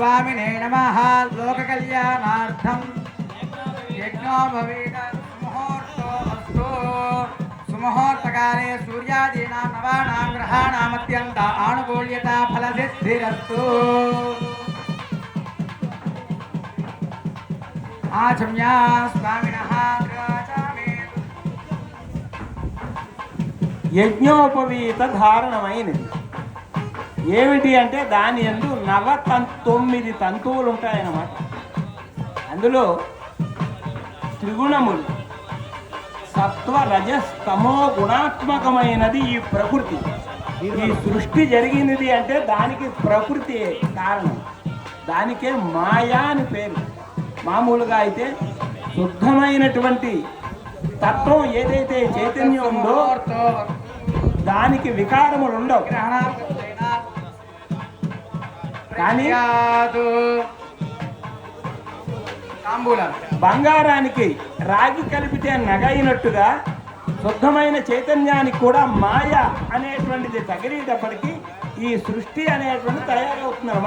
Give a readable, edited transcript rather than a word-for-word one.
स्वामिने नमः लोककल्याणार्थं यज्ञो भवेत् मुहूर्तोऽस्तु सुमुहूर्तकाले सूर्यादीनां नवानां ग्रहाणामत्यन्त आनुकूल्यता फलसिद्धिरस्तु आचम्या स्वामिनः యజ్ఞోపవీత ధారణమైనది ఏమిటి అంటే దాని యందు 9 తంతువులు ఉంటాయన్నమాట. అందులో త్రిగుణములు సత్వ రజస్ తమో గుణాత్మకమైనది ఈ ప్రకృతి. ఈ సృష్టి జరిగినది అంటే దానికి ప్రకృతి కారణం. దానికే మాయా అని పేరు. మామూలుగా అయితే శుద్ధమైనటువంటి తత్వం ఏదైతే చైతన్యం ఉందో దానికి వికారములు ఉండవు. కానీ బంగారానికి రాగి కలిపితే నగైనట్టుగా శుద్ధమైన చైతన్యానికి కూడా మాయ అనేటువంటిది తగిలేటప్పటికీ ఈ సృష్టి అనేటువంటి తయారవుతున్నారు.